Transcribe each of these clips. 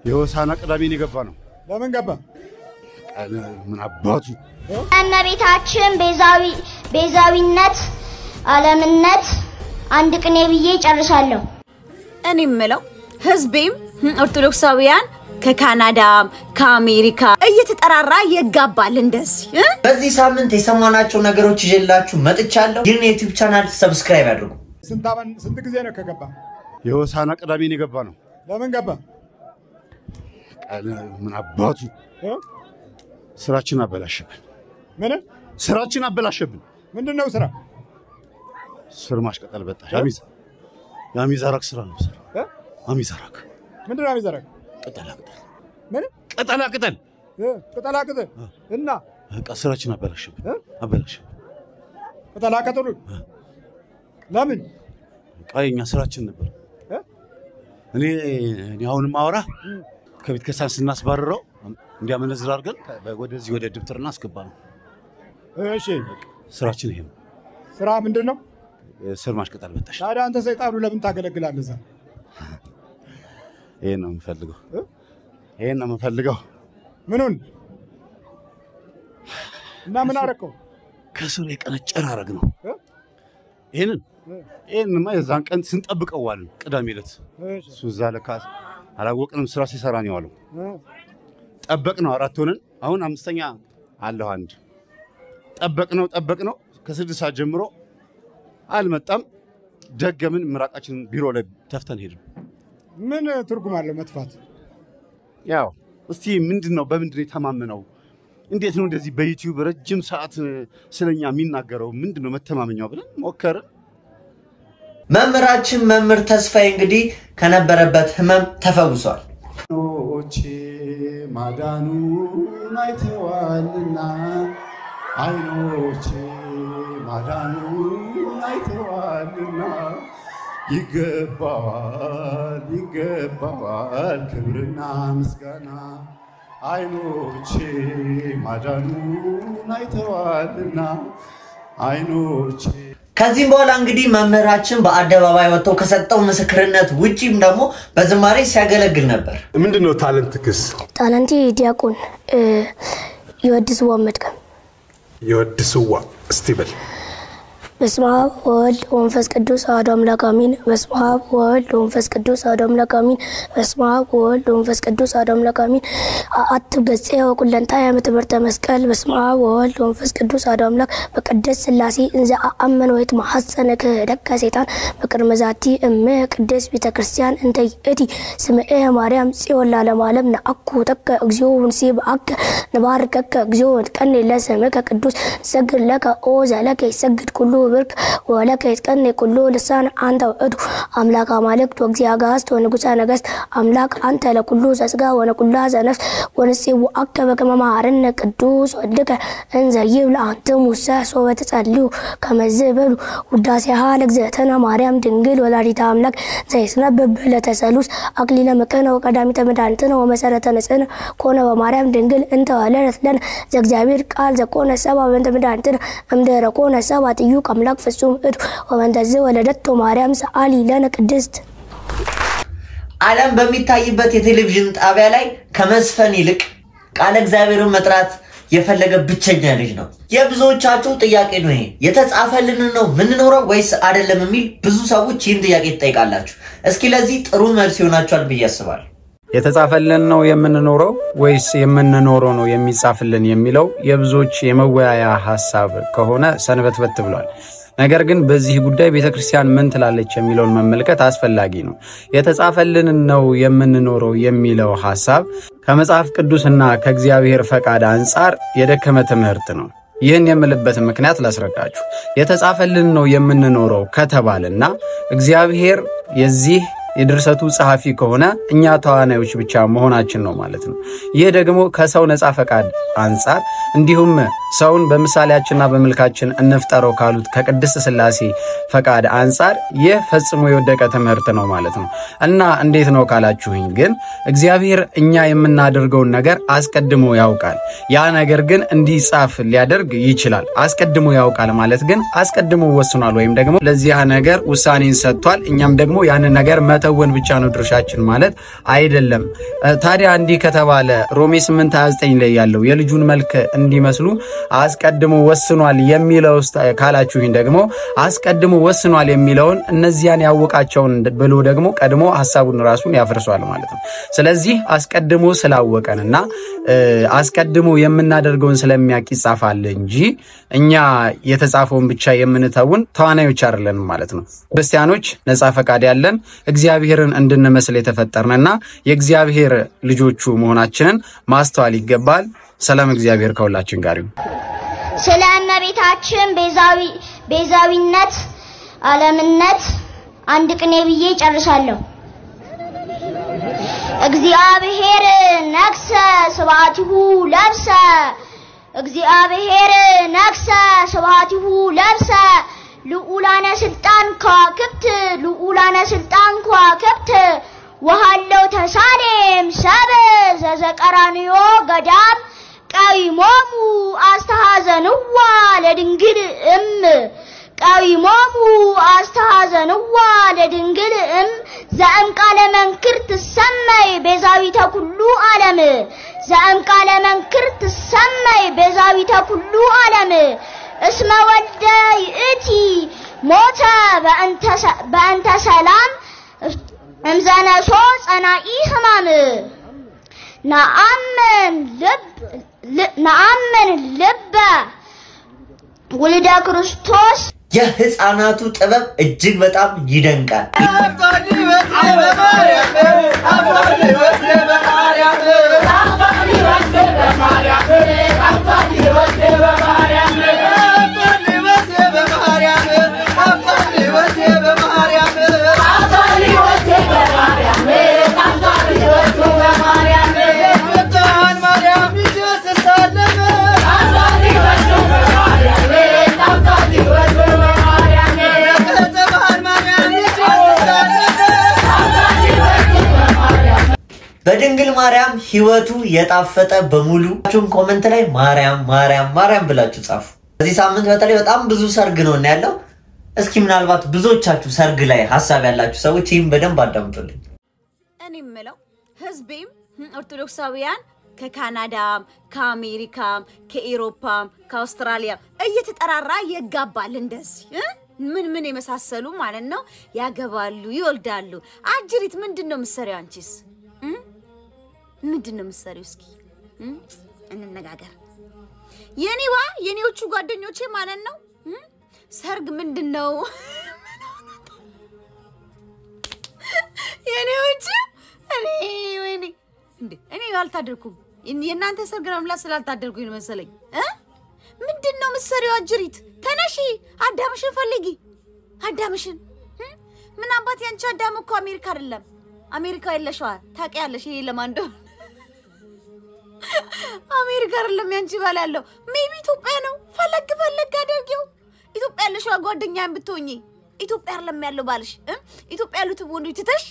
የሆሳና ቅዳሜን የገባ ነው ለምን ገባ ምን አባቱ እመቤታችን ቤዛዊነት ዓለምነት አንድ ቅኔ ብዬ ጨርሳለሁ እኔ ምለው ህዝቤም ኦርቶዶክሳውያን ከካናዳ ከአሜሪካ እየተጠራራ ይጋባል እንደዚህ በዚህ ሳምንት የሰማናቸው ነገሮች ይዤላችሁ መጥቻለሁ ይህን የዩቲዩብ ቻናል ሰብስክራይብ አድርጉ ስንት ጊዜ ነው ከገባ የሆሳና ቅዳሜን የገባ ነው ለምን ገባ ምን አባቱ ስራችን አበላሽብን ምን ስራችን አበላሽብን ምንድነው ስራ ስር ማሽቀጠል በጣሽ ያሚዛራክ ስራ ነው አሚዛራክ ምንድነው አሚዛራክ ቅጠላ ምን ቅጠላ እና ስራችን አበላሽብን ቅጠላ ለምን ቀይኛ ስራችን ነበር እኔ አሁን ማወራ ከቤት ከሳን ስናስባረረው እንዲያመነዝር አድርገን ወደዚህ ወደ ድብትርና አስገባ ነው እሺ ስራችን ይሄ ነው ስራ ምንድነው ስር ማሽቀጠል በጣሽ ታዲያ አንተ ሰይጣኑ ለምን ታገለግላለህ እዛ ይሄን ነው የምፈልገው ምኑን እና ምን አረከው ከስር የቀነጨረ አረግ ነው ይሄንማ የዛን ቀን ስንጠብቀው ዋልን ቅዳሜ ዕለት እሱ እዛ ለካስ አላወቅንም ስራ ሲሰራ ነው ያለው ጠበቅነው አራት ሆነን አሁን አምስተኛ አለው አንድ ጠበቅነው ከ6 ሰዓት ጀምሮ አልመጣም ደገምን ምራቃችን ቢሮ ላይ ተፍተን ሄድን ምን ትርጉም አለው መጥፋት ያው እስቲ ምንድነው በምንድነው የተማመነው እንዴት ነው እንደዚህ በዩቲዩብ ረጅም ሰዓት ስለኛ የሚናገረው ምንድነው መተማመኛው ብለን ሞከረ መምህራችን መምህር ተስፋዬ እንግዲህ ከነበረበት ህመም ተፈውሷል ኦቼ ማዳኑ አይተዋልና አይኖቼ ማዳኑ አይተዋልና ይገባዋል ክብርና ምስጋና አይኖቼ ማዳኑ አይተዋልና አይኖቼ ከዚህም በኋላ እንግዲህ መምህራችን በአደባባይ ወጥቶ ከሰጠው ምስክርነት ውጪም ደግሞ በዝማሬ ሲያገለግል ነበር ምንድነው ታለንትክስ ታለንቲ ዲያቆን ይወድስዋ እስቲበል በስመ አብ ወወልድ ወመንፈስ ቅዱስ አሐዱ አምላክ አሜን በስመ አብ ወወልድ ወመንፈስ ቅዱስ አሐዱ አምላክ አሜን በስመ አብ ወወልድ ወመንፈስ ቅዱስ አሐዱ አምላክ አሜን አት ገጽ ወኩለንታ የምትበርተ መስቀል በስመ አብ ወወልድ ወመንፈስ ቅዱስ አሐዱ አምላክ በቅድስት ሥላሴ እንዘ አመነ ወይት ማሐሰነከ ደቀ ሰይጣን በቅድመ ዛቲ ቅድስት ቤተ ክርስቲያን እንተ ይእቲ ስምዐ ማርያም ጽዮን ለዓለመ ዓለም ነአኩ ተከ እግዚኦ ወንሲብ አከ ነባርከከ እግዚኦ ወትቀን ለስምከ ቅዱስ ሰግድ ለከ ኦ ዘለከ ይሰግድ ኩሉ برك ولك يتكن كله لسان أنت وأدو أملاك مالك توجي أجاست ونقص نجست أملاك أنت لكله سجى ونكلها زنفس ونسي وأكتب كما معرنا كدوس ودك إنزيب لأنت موسى سوى تسألو كما زبلو وداسي حالك زيتنا مريم تنجل ولا ريت أملاك زي سنبب لا تسألوس أقلنا مكانه وقدامي تمدانتنا ومسارة نسنا كونا ومريم تنجل أنت ولا رثلنا زك جابير قال زكونا سبا بنت مدانتنا أمدر كونا سبا تيوك أملاك فسوم إدو ومن تزي ولدته مريم سألي لنا قدست ዓለም በሚታይበት የቴሌቪዥን ጣቢያ ላይ ከመስፈን ይልቅ ቃል እግዚአብሔርን መጥራት የፈለገ ብቸኛ ልጅ ነው የብዙዎቻችሁ ጥያቄ ነው ይሄ የተጻፈልን ነው ምን ኖረው ወይስ አይደለም የሚል ብዙ ሰዎች ይህን ጥያቄ ይጠይቃላችሁ እስኪ ለዚህ ጥሩ መልስ ይሆናችኋል ብዬ አስባለሁ የተጻፈልን ነው የምንኖረው ወይስ የምንኖረው ነው የሚጻፍልን የሚለው የብዙዎች የመወያያ ሐሳብ ከሆነ ሰንበትበት ብሏል ነገር ግን በዚህ ጉዳይ ቤተክርስቲያን ምን ትላለች የሚለውን መመልከት አስፈላጊ ነው የተጻፈልን ነው የምንኖረው የሚለው ሐሳብ ከመጽሐፍ ቅዱስና ከእግዚአብሔር ፈቃድ አንፃር የደከመ ትምህርት ነው ይህን የምልበት ምክንያት ላስረዳችሁ የተጻፈልን ነው የምንኖረው ከተባለና እግዚአብሔር የዚህ የድርሰቱ ጸሐፊ ከሆነ እኛ ተዋናዮች ብቻ መሆናችን ነው ማለት ነው ይህ ደግሞ ከሰው ነፃ ፈቃድ አንፃር እንዲሁም ሰውን በምሳሌያችንና በመልካችን እንፍጠረው ካሉት ከቅድስት ሥላሴ ፈቃድ አንፃር ይህ ፈጽሞ የወደቀ ትምህርት ነው ማለት ነው እና እንዴት ነው ካላችሁኝ ግን እግዚአብሔር እኛ የምናደርገውን ነገር አስቀድሞ ያውቃል ያ ነገር ግን እንዲጻፍ ሊያደርግ ይችላል አስቀድሞ ያውቃል ማለት ግን አስቀድሞ ወስኗል ወይም ደግሞ ለዚህ ነገር ውሳኔን ሰጥቷል እኛም ደግሞ ያን ነገር መተወን ብቻ ነው ድርሻችን ማለት አይደለም። ታዲያ እንዲህ ከተባለ ሮሜ 8:29 ላይ ያለው የልጁን መልክ እንዲመስሉ አስቀድሞ ወስኗል የሚለው ካላችሁኝ ደግሞ አስቀድሞ ወስኗል የሚለውን እነዚያን ያወቃቸውን ብሎ ደግሞ ቀድሞ ሐሳቡን ራሱን ያፈርሷል ማለት ነው። ስለዚህ አስቀድሞ ስላወቀንና አስቀድሞ የምናደርገውን ስለሚያውቅ ይጻፋል እንጂ እኛ የተጻፈውን ብቻ የምንተውን ተዋናዮች አይደለንም ማለት ነው። ክርስቲያኖች ነፃ ፈቃድ ያለን እግዚአብሔርን እንድንመስል የተፈጠርንና የእግዚአብሔር ልጆቹ መሆናችንን ማስተዋል ይገባል። ሰላም እግዚአብሔር ከሁላችን ጋር ይሁን። ስለ እመቤታችን ቤዛዊነት ዓለምነት አንድ ቅኔ ብዬ ጨርሳለሁ። እግዚአብሔር ነክሰ ስብሐቲሁ ለብሰ እግዚአብሔር ነክሰ ስብሐቲሁ ለብሰ ልዑላነ ስልጣን ከዋክብት ወሃለው ተሳሌም ሰብ ዘዘቀራንዮ ገዳም ቀይሞሙ አስተሐዘንዋ ለድንግል ቀይሞሙ አስተሐዘንዋ ለድንግል ዘእም ቃለ መንክር ትሰመይ ቤዛዊተ ኩሉ ዓለም ዘእም ቃለ መንክር ትሰመይ ቤዛዊተ ኩሉ ዓለም እስመ ወልደ ይእቲ ሞተ በእንተ ሰላም እምዘነሶ ጸናኢ ሕማም ነአምን ልበ ውልደ ክርስቶስ። የህፃናቱ ጥበብ እጅግ በጣም ይደንቃል። በድንግል ማርያም ህይወቱ የጣፈጠ በሙሉ ኮሜንት ላይ ማርያም ማርያም ማርያም ብላችሁ ጻፉ። በዚህ ሳምንት በተለይ በጣም ብዙ ሰርግ ነው ያለው። እስኪ ምናልባት ብዙዎቻችሁ ሰርግ ላይ ሐሳብ ያላችሁ ሰዎች ይህን በደንብ አዳምጡልኝ። እኔ ምለው ህዝቤም ኦርቶዶክሳውያን ከካናዳም ከአሜሪካም ከኢሮፓም ከአውስትራሊያም እየተጠራራ ይጋባል። እንደዚህ ምን የመሳሰሉ ማለት ነው ያገባሉ ይወልዳሉ። አጅሪት ምንድነው ምሰሪው? አንቺስ ምንድነው ምሰሪው? እስኪ እንነጋገር። የኔዎቹ ጓደኞቼ ማለት ነው ሰርግ ምንድነው? የኔዎቹ እኔ አልታደርኩም። የእናንተ ሰርግ ነው ምላስ ስላልታደርኩኝ መሰለኝ። ምንድነው ምሰሪው? አጅሪት ተነሺ፣ አዳምሽን ፈልጊ። አዳምሽን ምን አባት ያንቺ አዳም እኮ አሜሪካ አይደለም። አሜሪካ የለሽዋ ታውቂያለሽ። ይሄ ለማንዶ አሜሪካ አይደለም ያንቺ ባል ያለው ሜቢ ኢትዮጵያ ነው። ፈለግ አድርጊው። ኢትዮጵያ ያለሽዋ ጓደኛዬን ብትሆኚ ኢትዮጵያ አይደለም ያለው ባልሽ። ኢትዮጵያ ያሉት ወንዶች ትተሽ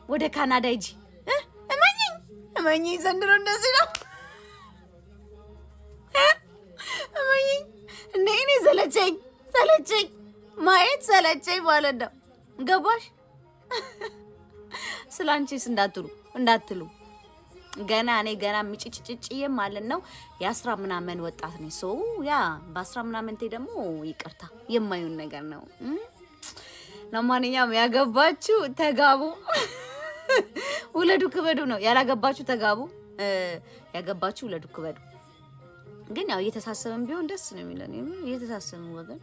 ወደ ካናዳ ሂጂ። እመኚኝ ዘንድሮ እንደዚህ ነው። እመኚኝ እኔ ሰለቸኝ ማየት ሰለቸኝ ማለት ነው። ገባሽ? ስላንቺስ እንዳትሉ ገና ምጭጭጭጭዬ ማለት ነው። የ10 ምናምን ወጣት ነኝ። ሶ ያ በ10 ምናምን ደግሞ ይቅርታ የማይሆን ነገር ነው። ለማንኛውም ያገባችሁ ተጋቡ፣ ውለዱ ክበዱ ነው። ያላገባችሁ ተጋቡ፣ ያገባችሁ ውለዱ ክበዱ። ግን ያው እየተሳሰበን ቢሆን ደስ ነው የሚለን። እየተሳሰበን ወገን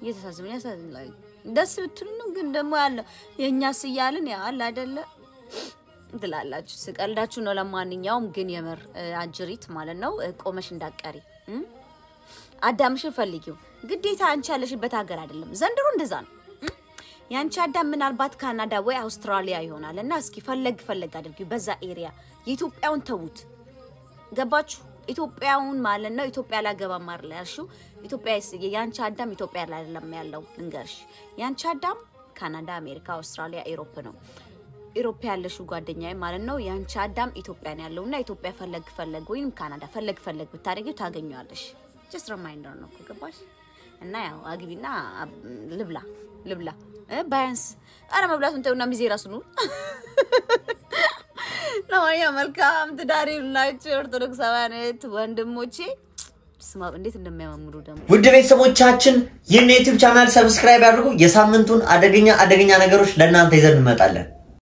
እየተሳሰበን ያሳዝናል። ደስ ብትሉ ነው። ግን ደግሞ ያለው የኛስ ይያልን ያል አይደለ ትላላችሁ። ስቀልዳችሁ ነው። ለማንኛውም ግን የምር አጅሪት ማለት ነው ቆመሽ እንዳቀሪ አዳምሽን ፈልጊው። ግዴታ አንቺ ያለሽበት ሀገር አይደለም። ዘንድሮ እንደዛ ነው። ያንቺ አዳም ምናልባት ካናዳ ወይ አውስትራሊያ ይሆናልና እስኪ ፈለግ አድርጊው በዛ ኤሪያ። የኢትዮጵያውን ተውት። ገባችሁ? ኢትዮጵያውን ማለት ነው ኢትዮጵያ ላገባም አይደል ያልሽው? ኢትዮጵያ ያንቺ አዳም ኢትዮጵያ ላይ አይደለም ያለው። እንገርሽ ያንቺ አዳም ካናዳ፣ አሜሪካ፣ አውስትራሊያ፣ ኢሮፕ ነው። ኢሮፕ ያለሽው ጓደኛዬ ማለት ነው ያንቺ አዳም ኢትዮጵያ ነው ያለውና ኢትዮጵያ ፈለግ ወይም ካናዳ ፈለግ ብታረጊው ታገኙዋለሽ። ጀስት ሪማይንደር ነው። ገባሽ? እና ያው አግቢና ልብላ ባያንስ አረ መብላቱን ተውና ሚዜ ራሱ ነው ለማንኛውም መልካም ትዳር ይሁንላችሁ ኦርቶዶክሳውያን ወንድሞቼ ስማ እንዴት እንደሚያማምሩ ደግሞ ውድ ቤተሰቦቻችን ይህን ዩቲዩብ ቻናል ሰብስክራይብ አድርጉ የሳምንቱን አደገኛ ነገሮች ለእናንተ ይዘን እንመጣለን